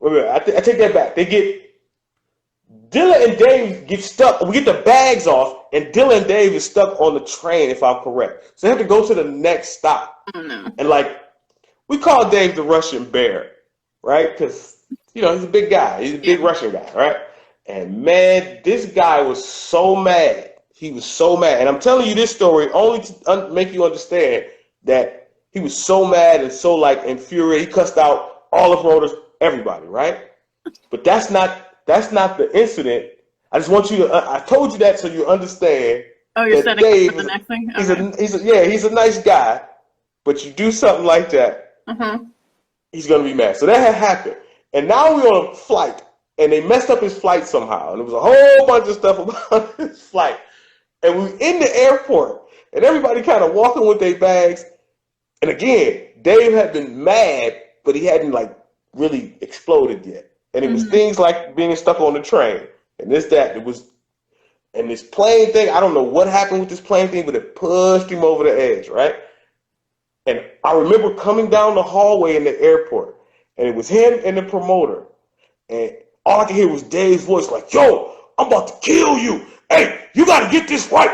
wait a minute, I take that back. They get Dilla and Dave get stuck. We get the bags off, and Dilla and Dave is stuck on the train, if I'm correct. So they have to go to the next stop. Oh no. And like, we call Dave the Russian bear, right? Because, you know, he's a big guy. He's a big Russian guy, right? And man, this guy was so mad. He was so mad. And I'm telling you this story only to make you understand that he was so mad and so like infuriated. He cussed out all the promoters, everybody, right? But that's not the incident. I just want you to, I told you that so you understand. Oh, you're setting up for the next thing? Okay. He's a nice guy, but you do something like that, he's going to be mad. So that had happened. And now we're on a flight, and they messed up his flight somehow. And there was a whole bunch of stuff about his flight. And we were in the airport, and everybody kind of walking with their bags. And again, Dave had been mad, but he hadn't like really exploded yet. And it was things like being stuck on the train and this, that. It was, and this plane thing, I don't know what happened with this plane thing, but it pushed him over the edge, right? And I remember coming down the hallway in the airport, and it was him and the promoter. And all I could hear was Dave's voice like, yo, I'm about to kill you. Hey, you got to get this right.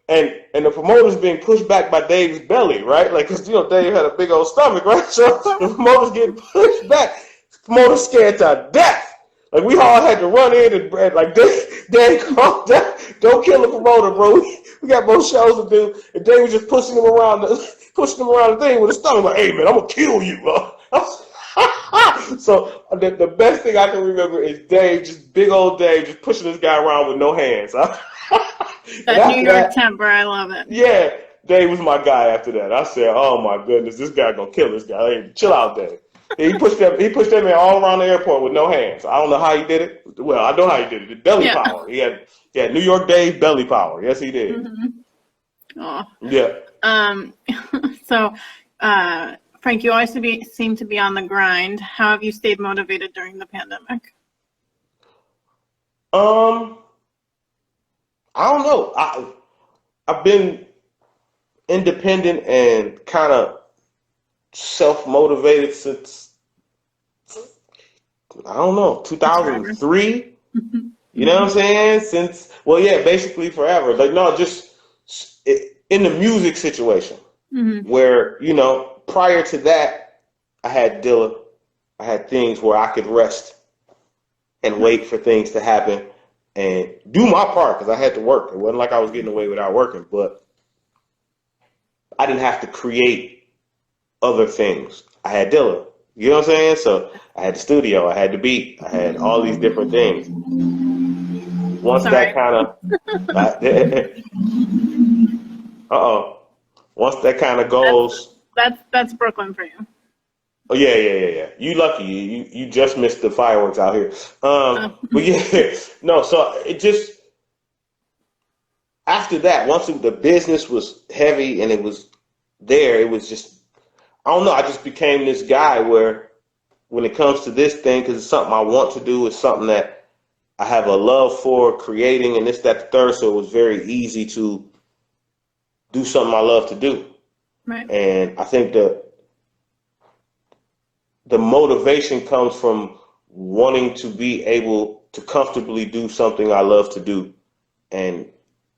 And the promoter's being pushed back by Dave's belly, right? Like, because, you know, Dave had a big old stomach, right? So the promoter's getting pushed back. Promoter's scared to death. Like, we all had to run in and like, Dave, calm down. Don't kill the promoter, bro. We got more shows to do. And Dave was just pushing him around the thing with his stomach. Like, hey, man, I'm going to kill you, bro. So the best thing I can remember is Dave, just big old Dave, just pushing this guy around with no hands. That New York temper, I love it. Yeah, Dave was my guy after that. I said, oh my goodness, this guy gonna kill this guy. Hey, chill out, Dave. He pushed that man all around the airport with no hands. I don't know how he did it. Well, I know how he did it. The belly power. He had New York Dave belly power. Yes, he did. Oh. Yeah. So, Frank, you always seem to be on the grind. How have you stayed motivated during the pandemic? I don't know. I've been independent and kind of self-motivated since, I don't know, 2003. You know what I'm saying? Basically forever. Like, no, just in the music situation where, you know, prior to that, I had Dilla. I had things where I could rest and wait for things to happen and do my part because I had to work. It wasn't like I was getting away without working, but I didn't have to create other things. I had Dilla. You know what I'm saying? So I had the studio, I had the beat, I had all these different things. Once that kind of, once that kind of goes. That's Brooklyn for you. Oh yeah. You lucky. You just missed the fireworks out here. But yeah, no. So it just after that, once the business was heavy and it was there, it was just, I don't know. I just became this guy where when it comes to this thing, because it's something I want to do, it's something that I have a love for creating, and this, that, the third. So it was very easy to do something I love to do. Right. And I think the motivation comes from wanting to be able to comfortably do something I love to do and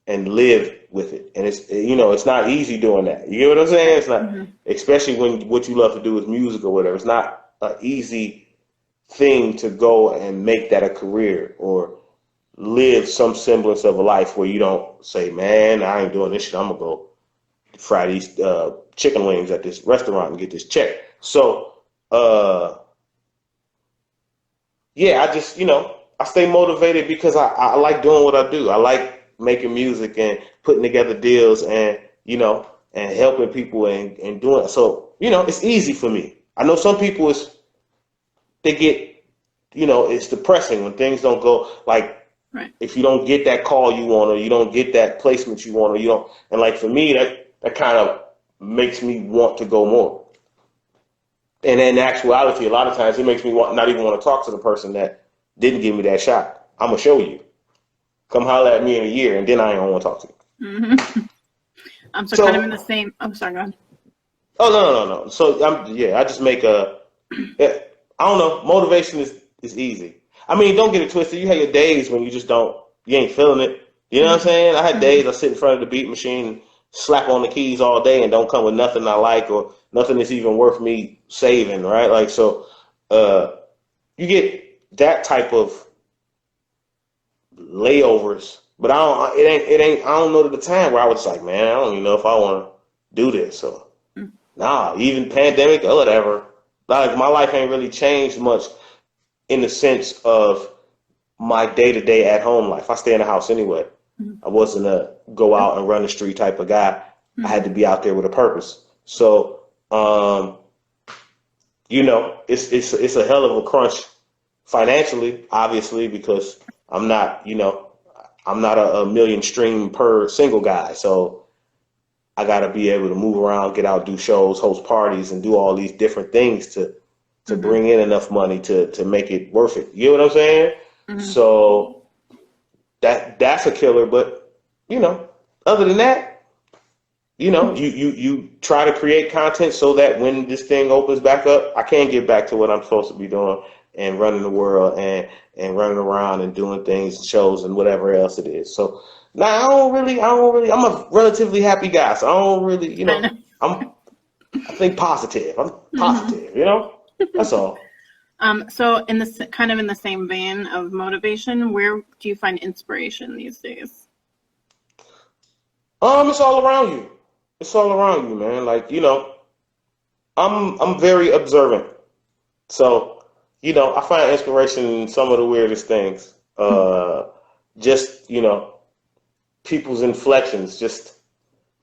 live with it. And it's, you know, it's not easy doing that. You get what I'm saying? It's not, especially when what you love to do is music or whatever. It's not an easy thing to go and make that a career or live some semblance of a life where you don't say, man, I ain't doing this shit. I'm going to go fry these chicken wings at this restaurant and get this check. So, yeah, I just, you know, I stay motivated because I like doing what I do. I like making music and putting together deals and, you know, and helping people and doing it. So, you know, it's easy for me. I know some people they get, you know, it's depressing when things don't go like, right. If you don't get that call you want, or you don't get that placement you want, or you don't, and like for me, that kind of makes me want to go more. And in actuality, a lot of times it makes me not even want to talk to the person that didn't give me that shot. I'm going to show you. Come holler at me in a year, and then I ain't going to want to talk to you. I'm so kind of in the same. I'm sorry, go ahead. Oh, no. So, I just make I don't know. Motivation is easy. I mean, don't get it twisted. You have your days when you ain't feeling it. You know what I'm saying? I had days I sit in front of the beat machine and slap on the keys all day and don't come with nothing I like or nothing that's even worth me saving, right? Like, so you get that type of layovers, but I don't know to the time where I was like, man, I don't even know if I want to do this. So, nah, even pandemic or whatever. Like, my life ain't really changed much in the sense of my day-to-day at-home life. I stay in the house anyway. I wasn't a go out and run the street type of guy. I had to be out there with a purpose. So, it's a hell of a crunch financially, obviously, because I'm not a million stream per single guy. So I got to be able to move around, get out, do shows, host parties, and do all these different things to bring in enough money to make it worth it. You know what I'm saying? So that's a killer. But, other than that, you try to create content so that when this thing opens back up, I can get back to what I'm supposed to be doing and running the world and running around and doing things, shows and whatever else it is. So now I don't really, I'm a relatively happy guy. So I don't really, I think positive. I'm positive, that's all. So in this kind of in the same vein of motivation, where do you find inspiration these days? It's all around you. It's all around you, man. Like, I'm very observant. So, I find inspiration in some of the weirdest things. Just, people's inflections, just,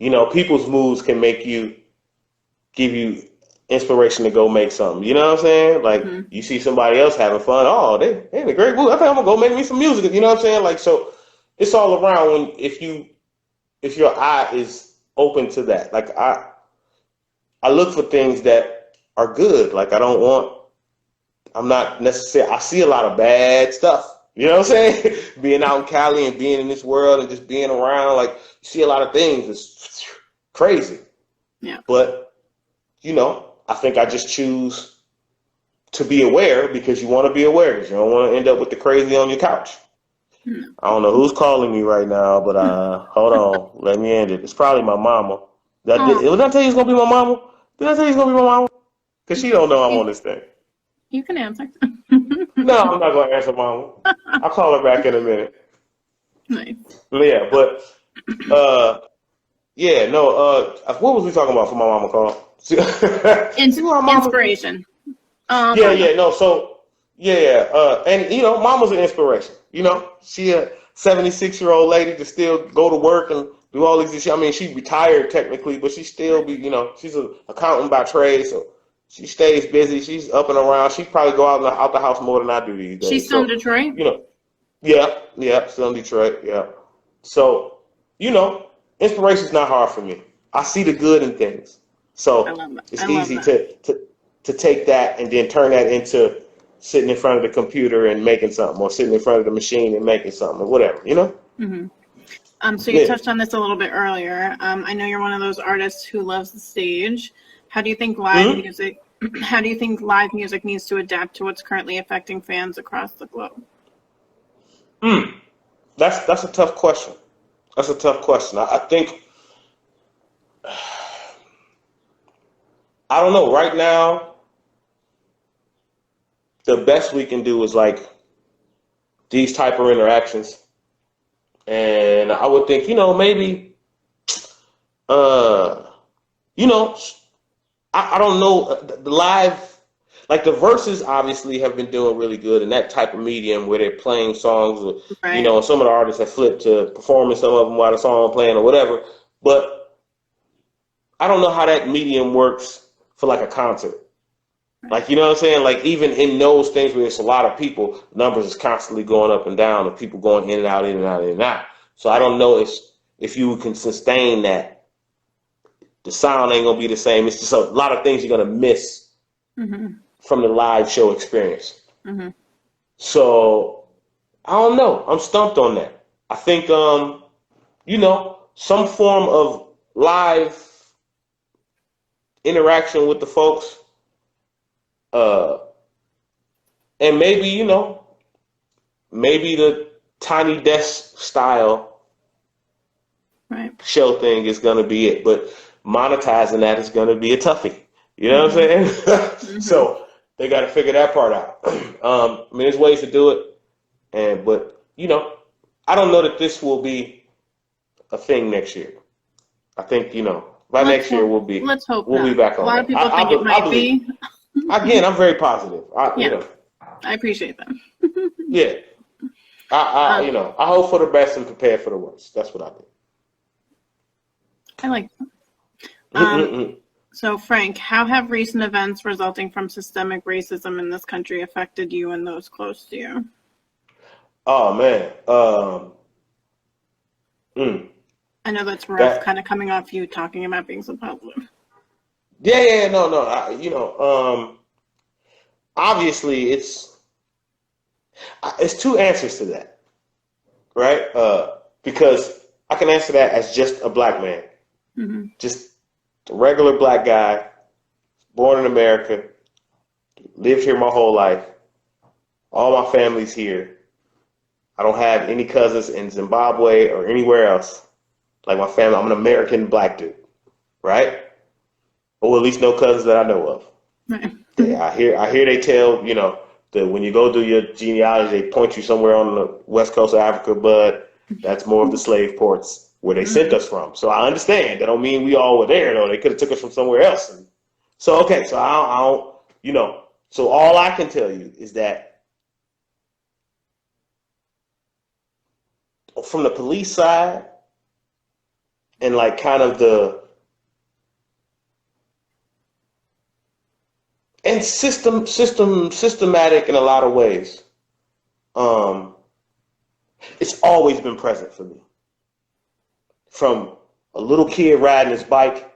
people's moods can give you inspiration to go make something. You know what I'm saying? Like, you see somebody else having fun. Oh, they in a great mood. I think I'm gonna go make me some music. You know what I'm saying? Like, so it's all around if your eye is open to that. Like, I look for things that are good. Like, I'm not necessarily, I see a lot of bad stuff. You know what I'm saying? Being out in Cali and being in this world and just being around, like, you see a lot of things. It's crazy. Yeah. But, I think I just choose to be aware because you want to be aware because you don't want to end up with the crazy on your couch. I don't know who's calling me right now, but hold on. Let me end it. It's probably my mama. Did I tell you it's going to be my mama? Did I tell you it's going to be my mama? Because she don't know I'm on this thing. You can answer. No, I'm not going to answer mama. I'll call her back in a minute. Nice. Yeah, but, what was we talking about for my mama call? Inspiration. And, mama's an inspiration. She a 76-year-old lady to still go to work and do all these. I mean, she retired technically, but she still she's an accountant by trade, so she stays busy. She's up and around. She probably go out the house more than I do these days. She's still in Detroit? Yeah, still in Detroit, yeah. So, inspiration's not hard for me. I see the good in things. So it's easy to take that and then turn that into sitting in front of the computer and making something, or sitting in front of the machine and making something, or whatever, So you touched on this a little bit earlier. I know you're one of those artists who loves the stage. How do you think live music? How do you think live music needs to adapt to what's currently affecting fans across the globe? That's a tough question. That's a tough question. I think, I don't know. Right now, the best we can do is like these type of interactions. And I would think, maybe, I don't know, the live, like the verses obviously have been doing really good in that type of medium where they're playing songs, right. And some of the artists have flipped to performing some of them while the song playing or whatever. But I don't know how that medium works for like a concert. Like, you know what I'm saying? Like, even in those things where it's a lot of people, numbers is constantly going up and down, and people going in and out, in and out, in and out. So I don't know if you can sustain that. The sound ain't gonna be the same. It's just a lot of things you're gonna miss from the live show experience. So I don't know. I'm stumped on that. I think some form of live interaction with the folks And maybe, maybe the tiny desk style show thing is going to be it. But monetizing that is going to be a toughie. You know what I'm saying? So they got to figure that part out. I mean, there's ways to do it. But, I don't know that this will be a thing next year. I think, by next year we'll be let's hope we'll not. be back on. A lot of people think it might be. Again, I'm very positive. I appreciate that. Yeah. I hope for the best and prepare for the worst. That's what I do. I like that. So, Frank, how have recent events resulting from systemic racism in this country affected you and those close to you? Oh, man. I know that's rough, kind of coming off you talking about being so positive. Yeah, no. Obviously, it's two answers to that, right? Because I can answer that as just a black man, just a regular black guy, born in America, lived here my whole life. All my family's here. I don't have any cousins in Zimbabwe or anywhere else. Like my family, I'm an American black dude, right? Or at least no cousins that I know of. Right. Yeah, I hear they tell, that when you go do your genealogy, they point you somewhere on the west coast of Africa, but that's more of the slave ports where they sent us from. So I understand. That don't mean we all were there, though. They could have took us from somewhere else. So, okay, so I don't, so all I can tell you is that from the police side and like kind of and systematic in a lot of ways. It's always been present for me. From a little kid riding his bike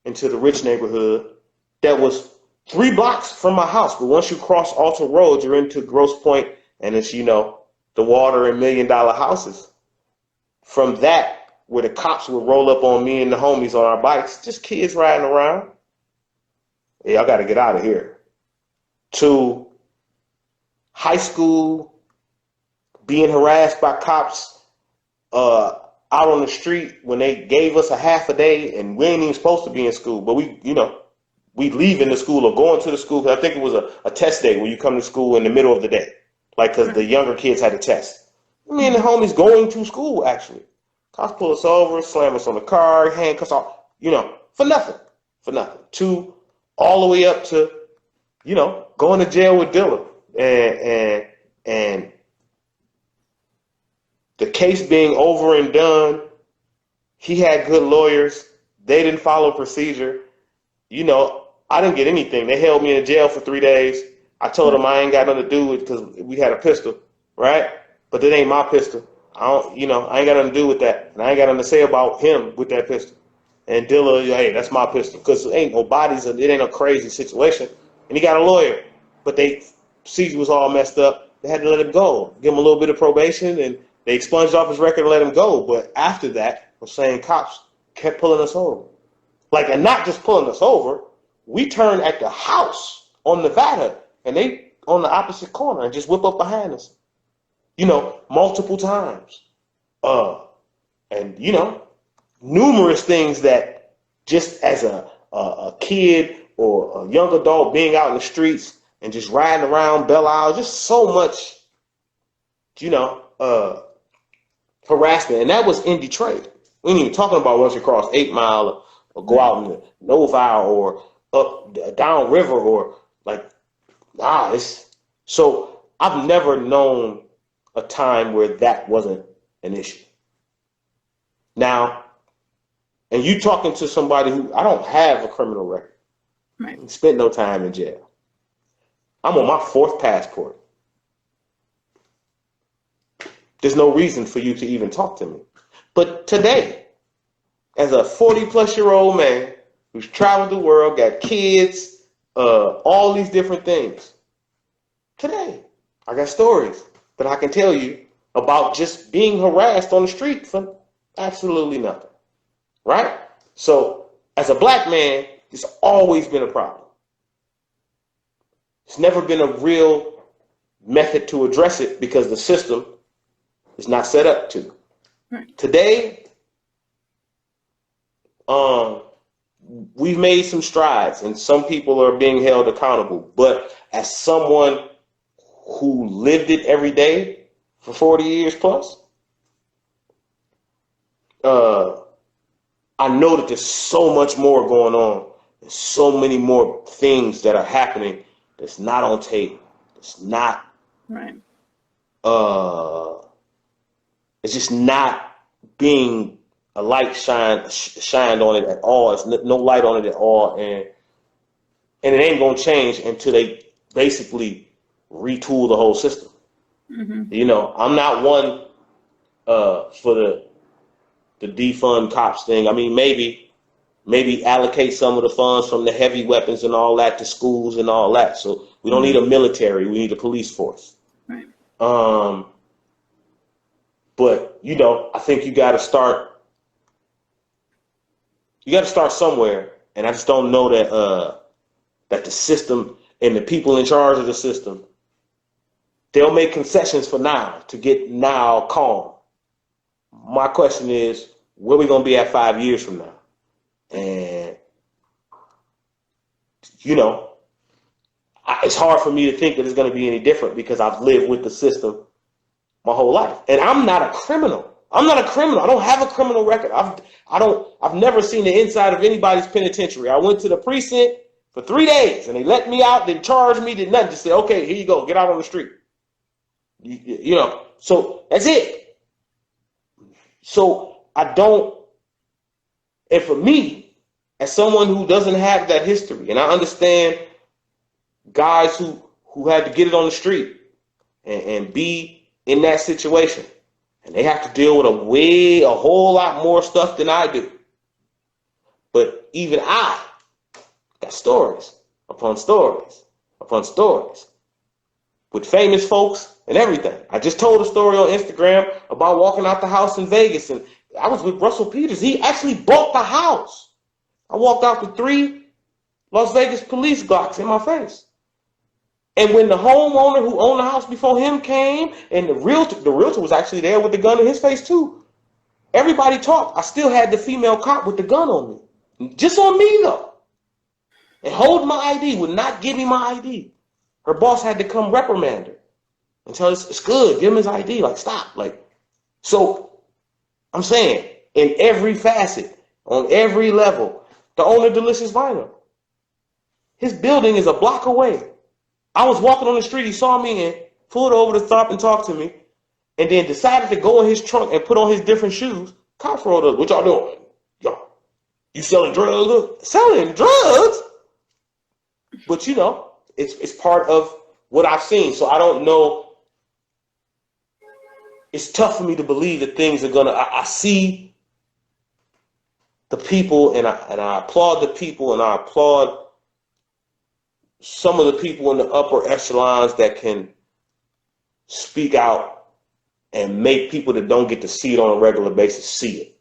into the rich neighborhood that was 3 blocks from my house. But once you cross Alta Road, you're into Grosse Pointe, and it's, the water and $1 million houses. From that, where the cops would roll up on me and the homies on our bikes, just kids riding around. Yeah, I got to get out of here. To high school, being harassed by cops out on the street when they gave us a half a day and we ain't even supposed to be in school. But we leaving the school or going to the school, because I think it was a test day where you come to school in the middle of the day. Like, because the younger kids had a test. Me and the homies going to school, actually. Cops pull us over, slam us on the car, handcuffs off, for nothing. For nothing. To all the way up to, going to jail with Dilla. And the case being over and done, he had good lawyers. They didn't follow procedure. I didn't get anything. They held me in jail for 3 days. I told them I ain't got nothing to do with it because we had a pistol, right? But that ain't my pistol. I ain't got nothing to do with that. And I ain't got nothing to say about him with that pistol. And Dilla, hey, that's my pistol. Because it ain't no bodies, it ain't no crazy situation. And he got a lawyer. But procedure was all messed up. They had to let him go. Give him a little bit of probation, and they expunged off his record and let him go. But after that, I'm saying cops kept pulling us over. And not just pulling us over, we turned at the house on Nevada, and they on the opposite corner and just whip up behind us. Multiple times. And, numerous things that just as a kid or a young adult being out in the streets and just riding around Belle Isle, just so much, harassment. And that was in Detroit. We ain't even talking about once you cross 8 Mile or go out in the Novi or up down river or so I've never known a time where that wasn't an issue. Now, and you talking to somebody who, I don't have a criminal record. Right. Spent no time in jail. I'm on my 4th passport. There's no reason for you to even talk to me. But today, as a 40-plus-year-old man who's traveled the world, got kids, all these different things, today, I got stories that I can tell you about just being harassed on the street for absolutely nothing, right? So, as a black man, it's always been a problem. It's never been a real method to address it because the system is not set up to. Right. Today, we've made some strides and some people are being held accountable. But as someone who lived it every day for 40 years plus, I know that there's so much more going on. There's so many more things that are happening that's not on tape. It's not. Right. It's just not being a light shined on it at all. It's no light on it at all, and it ain't gonna change until they basically retool the whole system. Mm-hmm. You know, I'm not one for the defund cops thing. I mean, maybe allocate some of the funds from the heavy weapons and all that to schools and all that. So we don't need a military. We need a police force. Right. But you know, I think you got to start. You got to start somewhere, and I just don't know that the system and the people in charge of the system, they'll make concessions for now to get now calm. My question is, where are we going to be at 5 years from now? And, you know, it's hard for me to think that it's going to be any different because I've lived with the system my whole life. And I'm not a criminal. I don't have a criminal record. I've never seen the inside of anybody's penitentiary. I went to the precinct for 3 days and they let me out, didn't charge me, did nothing. Just said, okay, here you go, get out on the street. You know, so that's it. So I don't, and for me, as someone who doesn't have that history, and I understand guys who had to get it on the street and be in that situation, and they have to deal with a whole lot more stuff than I do. But even I got stories upon stories upon stories with famous folks and everything. I just told a story on Instagram about walking out the house in Vegas, and I was with Russell Peters. He actually bought the house. I walked out with 3 Las Vegas police Glocks in my face. And when the homeowner who owned the house before him came, and the realtor was actually there with the gun in his face too. Everybody talked. I still had the female cop with the gun on me. Just on me though. And holding my ID, would not give me my ID. Her boss had to come reprimand her and tell her it's good, give him his ID, like stop. Like, so I'm saying in every facet, on every level, the owner of Delicious Vinyl, his building is a block away. I was walking on the street, he saw me and pulled over to stop and talk to me, and then decided to go in his trunk and put on his different shoes. Cops rolled up. What y'all doing? Yo, you selling drugs? Selling drugs? But you know, it's part of what I've seen. So I don't know. It's tough for me to believe that things are gonna. I see the people, and I applaud the people, and I applaud some of the people in the upper echelons that can speak out and make people that don't get to see it on a regular basis see it,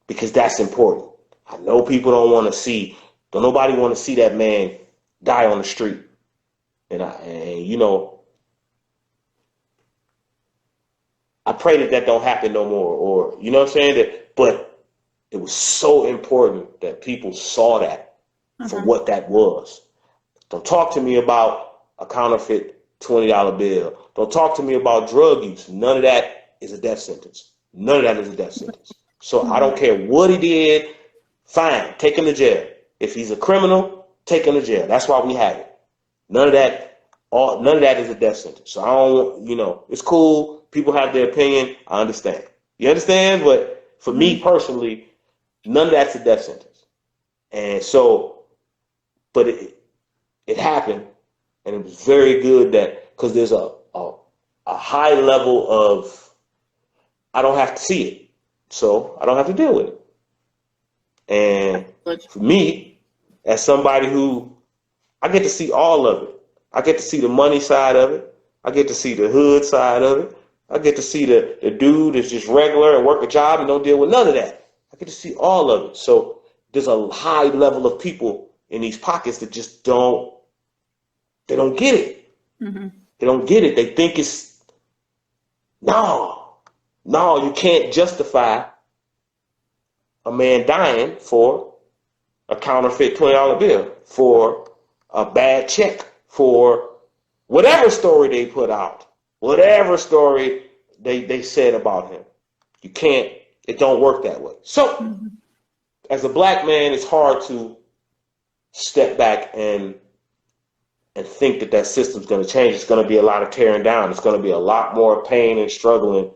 because that's important. I know people don't nobody want to see that man die on the street, and you know, I pray that don't happen no more, or you know what I'm saying. But it was so important that people saw that for what that was. Don't talk to me about a counterfeit $20 bill. Don't talk to me about drug use. None of that is a death sentence. None of that is a death sentence. So I don't care what he did. Fine, take him to jail. If he's a criminal, take him to jail. That's why we have it. None of that is a death sentence. So I don't, you know, it's cool. People have their opinion. I understand. You understand? But for me personally, none of that's a death sentence. And so, but it happened, and it was very good that, because there's a high level of, I don't have to see it, so I don't have to deal with it. And for me, as somebody who, I get to see all of it. I get to see the money side of it. I get to see the hood side of it. I get to see the dude that's just regular and work a job and don't deal with none of that. I get to see all of it. So there's a high level of people in these pockets that just don't get it. They don't get it. They think it's, no, you can't justify a man dying for a counterfeit $20 bill, for a bad check, for whatever story they put out, whatever story they said about him. You can't, it don't work that way. So, as a black man, it's hard to step back and think that system's going to change. It's going to be a lot of tearing down. It's going to be a lot more pain and struggling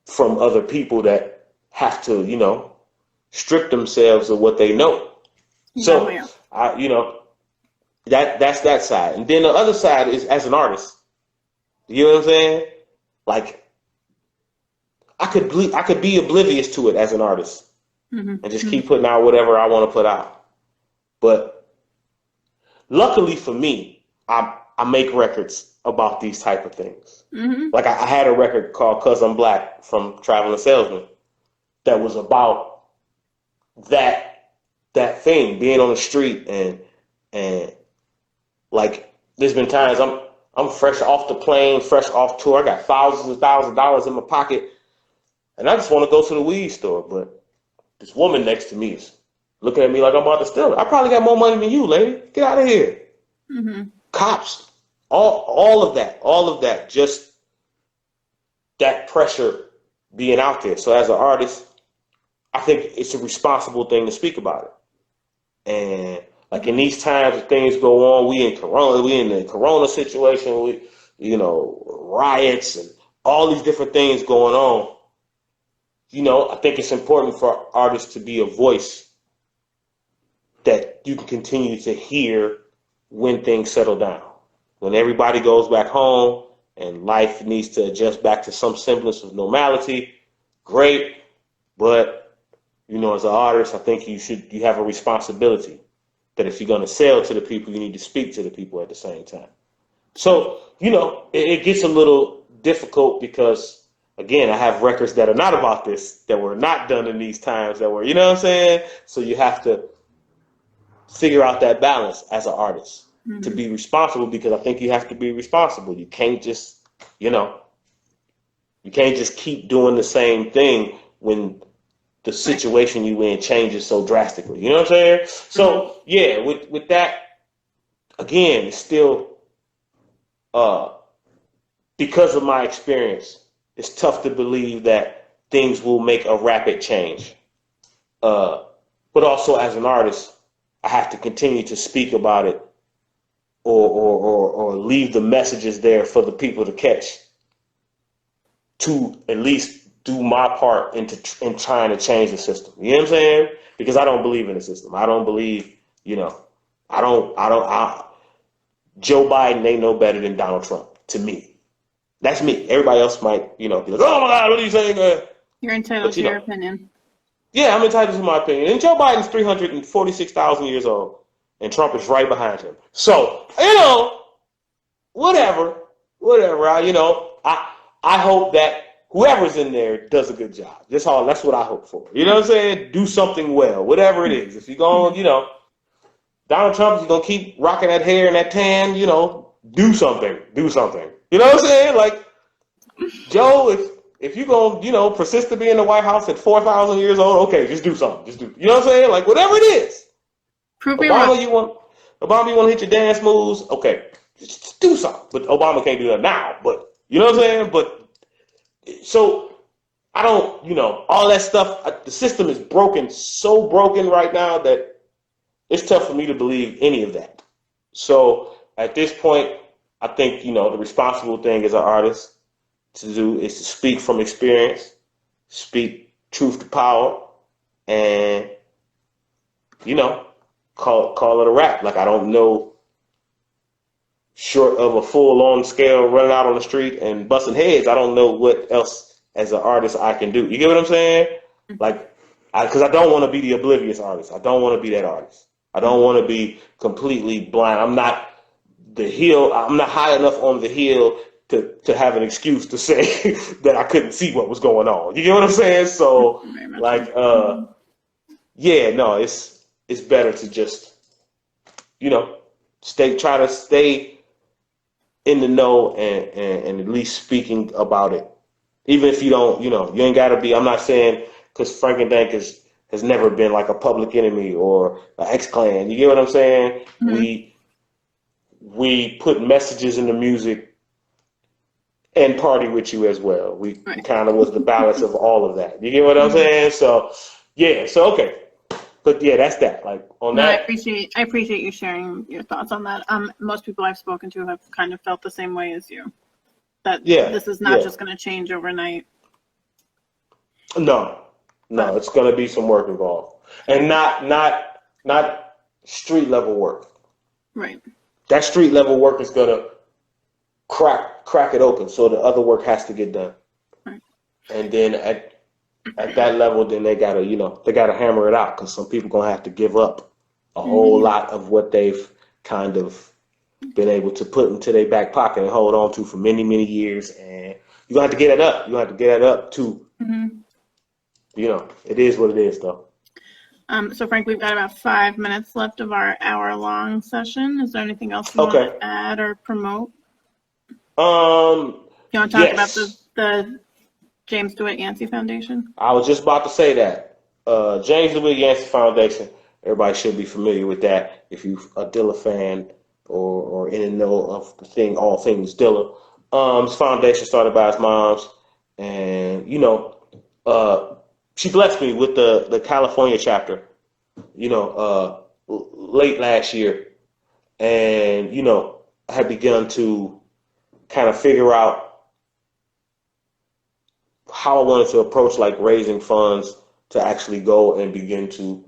from other people that have to, strip themselves of what they know. So, that's that side. And then the other side is as an artist. You know what I'm saying? Like, I could be oblivious to it as an artist and just keep putting out whatever I want to put out. But luckily for me, I make records about these type of things. Like I had a record called "'Cause I'm Black" from Traveling Salesman that was about that thing, being on the street, and like there's been times I'm fresh off the plane, fresh off tour, I got thousands of dollars in my pocket, and I just want to go to the weed store, but this woman next to me is looking at me like I'm about to steal it. I probably got more money than you, lady. Get out of here. Cops, all of that, just that pressure being out there. So as an artist, I think it's a responsible thing to speak about it. And like in these times that things go on, we in the Corona situation, with riots and all these different things going on. I think it's important for artists to be a voice that you can continue to hear when things settle down. When everybody goes back home and life needs to adjust back to some semblance of normality, great. But, as an artist, I think you have a responsibility that if you're going to sell to the people, you need to speak to the people at the same time. So, it gets a little difficult because, again, I have records that are not about this, that were not done in these times, that were, So you have to figure out that balance as an artist to be responsible, because I think you have to be responsible. You can't just, keep doing the same thing when the situation you in changes so drastically. You know what I'm saying? So yeah, with that, again, it's still because of my experience, it's tough to believe that things will make a rapid change. But also as an artist, I have to continue to speak about it or leave the messages there for the people to catch, to at least do my part in trying to change the system. You know what I'm saying? Because I don't believe in the system. I don't believe, Joe Biden ain't no better than Donald Trump to me. That's me. Everybody else might, be like, oh my God, what are you saying? You're entitled to your opinion. Yeah, I'm entitled to my opinion. And Joe Biden's 346,000 years old, and Trump is right behind him. So, whatever. I hope that whoever's in there does a good job. That's what I hope for. You know what I'm saying? Do something well, whatever it is. If you're going, Donald Trump, you're going to keep rocking that hair and that tan, do something. You know what I'm saying? Like, Joe, if you're going to, persist to be in the White House at 4,000 years old, okay, just do something. You know what I'm saying? Like, whatever it is. Prove me wrong. Obama, you want to hit your dance moves? Okay, just do something. But Obama can't do that now. But, you know what I'm saying? But, so, I don't, all that stuff, the system is so broken right now that it's tough for me to believe any of that. So, at this point, I think, the responsible thing as an artist to do is to speak from experience, speak truth to power, and, call it a wrap. Like, I don't know, short of a full-on scale running out on the street and busting heads, I don't know what else as an artist I can do. You get what I'm saying? Like, because I don't want to be the oblivious artist. I don't want to be that artist. I don't want to be completely blind. I'm not high enough on the hill to have an excuse to say that I couldn't see what was going on. You get what I'm saying? So, like, it's better to just, try to stay in the know and at least speaking about it. Even if you don't, you ain't got to be. I'm not saying because Frank and Dank has never been like a Public Enemy or an X-Clan. You get what I'm saying? Mm-hmm. We put messages in the music and party with you as well. We Right. kind of was the balance of all of that. You get what I'm saying? So yeah. So okay. But yeah, that's that. Like on No, that. I appreciate you sharing your thoughts on that. Most people I've spoken to have kind of felt the same way as you. That this is not just going to change overnight. No, it's going to be some work involved, and not street level work. Right. That street level work is going to crack it open, so the other work has to get done. Right. And then at that level, then they gotta hammer it out because some people gonna have to give up a whole lot of what they've kind of been able to put into their back pocket and hold on to for many, many years, and you're gonna have to get it up. You have to get it up too. It is what it is, though. So Frank, we've got about 5 minutes left of our hour-long session. Is there anything else you want to add or promote? You want to talk about the James DeWitt Yancey Foundation? I was just about to say that. James DeWitt Yancey Foundation, everybody should be familiar with that if you're a Dilla fan or in the know of all things Dilla. This foundation started by his mom's, and she blessed me with the California chapter, late last year. And, I had begun to kind of figure out how I wanted to approach like raising funds to actually go and begin to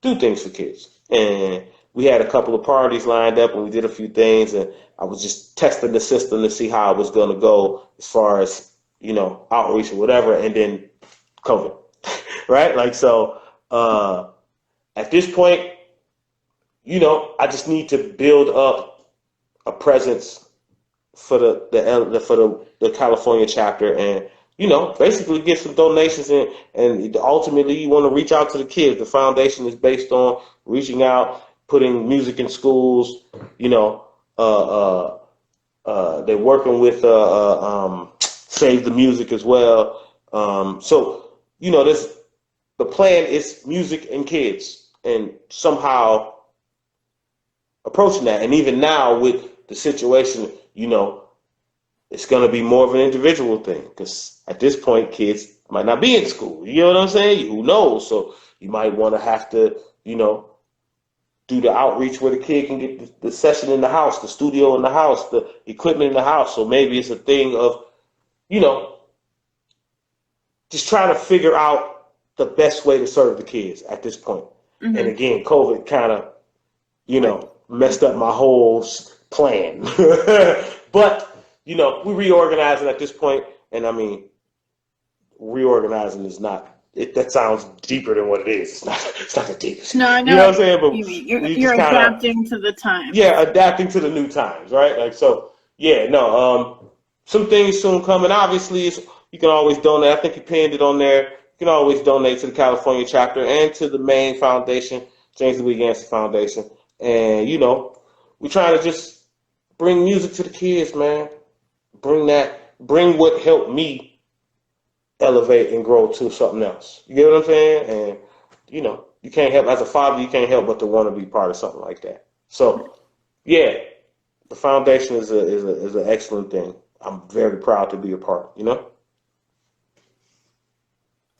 do things for kids. And we had a couple of parties lined up and we did a few things, and I was just testing the system to see how it was going to go as far as, outreach or whatever. And then COVID, right? Like, so, at this point, I just need to build up a presence for the California chapter, and basically get some donations, and ultimately you want to reach out to the kids. The foundation is based on reaching out, putting music in schools. They're working with Save the Music as well. So the plan is music and kids, and somehow approaching that. And even now with the situation, it's going to be more of an individual thing, because at this point, kids might not be in school. You know what I'm saying? Who knows? So you might want to have to, do the outreach where the kid can get the session in the house, the studio in the house, the equipment in the house. So maybe it's a thing of, just trying to figure out the best way to serve the kids at this point. And again, COVID kind of, messed up my whole plan. But we reorganizing at this point, and I mean, reorganizing is not. That sounds deeper than what it is. It's not the deepest. No, I know. You know what I'm saying? But you're adapting to the times. Yeah, adapting to the new times, right? Like, so, yeah, no. Some things soon coming. Obviously, you can always donate. I think you pinned it on there. You can always donate to the California chapter and to the main foundation, James DeWitt Yancey Foundation. And we're trying to just bring music to the kids, man. Bring what helped me elevate and grow to something else. You get what I'm saying? And, you can't help, as a father, you can't help but to want to be part of something like that. So, yeah, the foundation is an excellent thing. I'm very proud to be a part, Is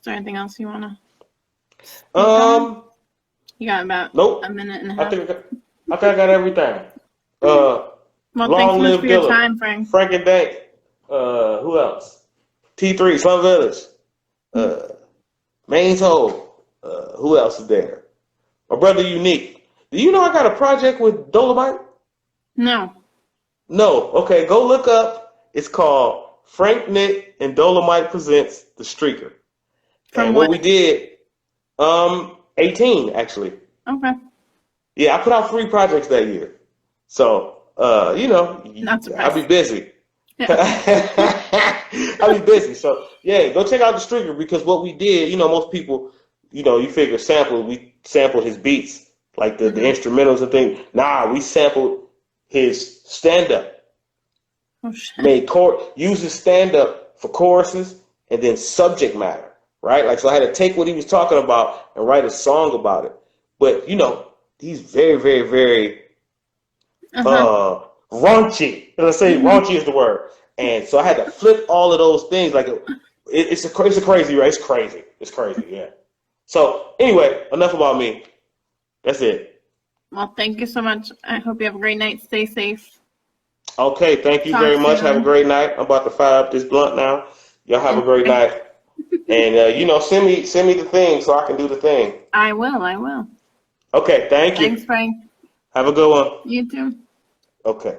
there anything else you want to? You got about a minute and a half. I think I got everything. Well, thanks so much for your time, Frank. Frank and Dank. Who else? T3, Slum Village. Main's Hole. Who else is there? My brother Unique. Do you know I got a project with Dolomite? No. Okay, go look up. It's called Frank, Nitt, and Dolomite Presents The Streaker. And what we did, 18 actually. Okay. Yeah, I put out 3 projects that year. So, Not surprised. I'll be busy. Yeah. I'll be busy. So, yeah, go check out The Streaker, because what we did, most people, you figure we sampled his beats, like the instrumentals and things. Nah, we sampled his stand-up. Oh, shit. Uses stand-up for choruses and then subject matter, right? Like, so I had to take what he was talking about and write a song about it. But, he's very, very, very raunchy. Let's say raunchy is the word. And so I had to flip all of those things. Like, it's a crazy, right? It's crazy. It's crazy, yeah. So, anyway, enough about me. That's it. Well, thank you so much. I hope you have a great night. Stay safe. Okay, thank you very much. Have a great night. I'm about to fire up this blunt now. Y'all have a great night. And send me the thing so I can do the thing. I will. Okay, thank you. Thanks, Frank. Have a good one. You too. Okay.